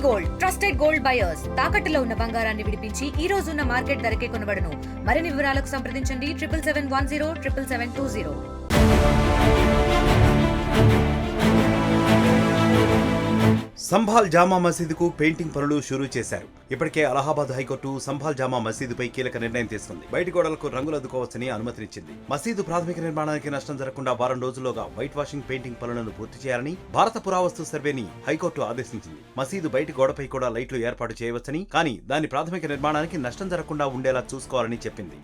Gold trusted gold buyers తాకట్టులో ఉన్న బంగారాన్ని విడిపించి ఈ రోజు ఉన్న మార్కెట్ ధరకే కొనబడును. మరిన్ని వివరాలకు సంప్రదించండి 7771 77720. సంభాల్ జామా మసీదుకు పెయింటింగ్ పనులు షురూ చేశారు. ఇప్పటికే అలహాబాద్ హైకోర్టు సంభాల్ జామా మసీదుపై కీలక నిర్ణయం తీసుకుంది. బయటి గోడలకు రంగులద్దుకోవచ్చని అనుమతినిచ్చింది. మసీదు ప్రాథమిక నిర్మాణానికి నష్టం జరగకుండా వారం రోజుల్లోగా వైట్ వాషింగ్ పెయింటింగ్ పనులను పూర్తి చేయాలని భారత పురావస్తు సర్వేని హైకోర్టు ఆదేశించింది. మసీదు బయటి గోడపై కూడా లైట్లు ఏర్పాటు చేయవచ్చని, కానీ దాని ప్రాథమిక నిర్మాణానికి నష్టం జరగకుండా ఉండేలా చూసుకోవాలని చెప్పింది.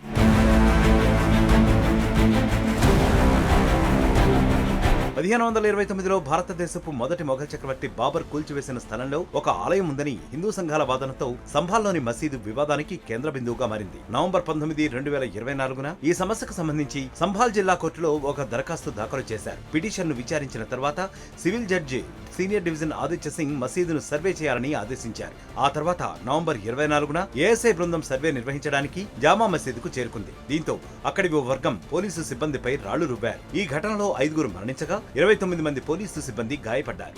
1529లో భారతదేశపు మొదటి మొఘల్ చక్రవర్తి బాబర్ కూల్చివేసిన స్థలంలో ఒక ఆలయం ఉందని హిందూ సంఘాల వాదనతో సంభాల్లోని మసీదు వివాదానికి కేంద్ర బిందువుగా మారింది. నవంబర్ 19, 2024న ఈ సమస్యకు సంబంధించి సంభాల్ జిల్లా కోర్టులో ఒక దరఖాస్తు దాఖలు చేశారు. పిటిషన్ను విచారించిన తర్వాత civil judge senior division Aditya Singh మసీదును సర్వే చేయాలని ఆదేశించారు. ఆ తర్వాత నవంబర్ 24న ఏఎస్ఐ బృందం సర్వే నిర్వహించడానికి జామా మసీదుకు చేరుకుంది. దీంతో అక్కడి ఓ వర్గం పోలీసు సిబ్బందిపై రాళ్లు రువ్వారు. ఈ ఘటనలో 5 మరణించగా 29 మంది పోలీసు సిబ్బంది గాయపడ్డారు.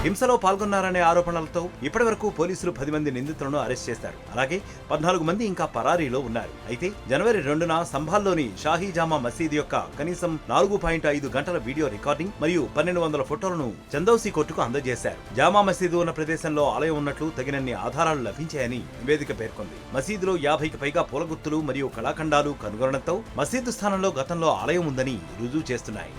హింసలో పాల్గొన్నారనే ఆరోపణలతో ఇప్పటివరకు పోలీసులు 10 మంది నిందితులను అరెస్ట్ చేశారు. అలాగే 14 మంది ఇంకా పరారీలో ఉన్నారు. అయితే జనవరి 2న సంభాల్లోని షాహీ జామా మసీదు యొక్క కనీసం 4.5 గంటల వీడియో రికార్డింగ్ మరియు 1200 ఫోటోలను చందౌసి కోర్టుకు అందజేశారు. జామా మసీదు ఉన్న ప్రదేశంలో ఆలయం ఉన్నట్లు తగినన్ని ఆధారాలు లభించాయని నివేదిక పేర్కొంది. మసీదులో 50కి పైగా పూల గుర్తులు మరియు కళాఖండాలు కనుగొనడంతో మసీదు స్థానంలో గతంలో ఆలయం ఉందని రుజువు చేస్తున్నాయి.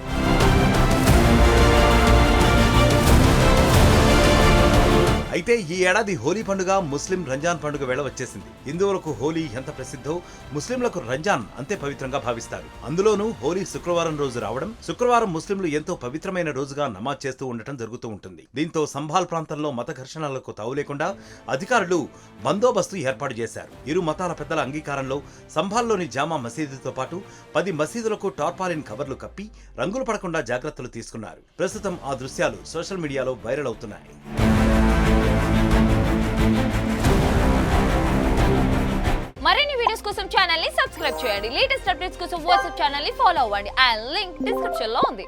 అయితే ఈ ఏడాది హోలీ పండుగ ముస్లిం రంజాన్ పండుగ వేళ వచ్చేసింది. హిందువులకు హోలీ ఎంత ప్రసిద్ధో ముస్లింలకు రంజాన్ అంతే పవిత్రంగా భావిస్తారు. అందులోనూ హోలీ శుక్రవారం రోజు రావడం, శుక్రవారం ముస్లింలు ఎంతో పవిత్రమైన రోజుగా నమాజ్ చేస్తూ ఉండటం జరుగుతూ ఉంటుంది. దీంతో సంభాల్ ప్రాంతంలో మత ఘర్షణలకు తావు లేకుండా అధికారులు బందోబస్తు ఏర్పాటు చేశారు. ఇరు మతాల పెద్దల అంగీకారంలో సంభాల్లోని జామా మసీదుతో పాటు 10 మసీదులకు టార్పాలిన్ కవర్లు కప్పి రంగులు పడకుండా జాగ్రత్తలు తీసుకున్నారు. ప్రస్తుతం ఆ దృశ్యాలు సోషల్ మీడియాలో వైరల్ అవుతున్నాయి. మరిన్ని వీడియోస్ కోసం ఛానల్ ని సబ్స్క్రైబ్ చేయండి. లేటెస్ట్ అప్డేట్స్ కోసం వాట్సాప్ ఛానల్ ని ఫాలో అవ్వండి. ఆ లింక్ డిస్క్రిప్షన్ లో ఉంది.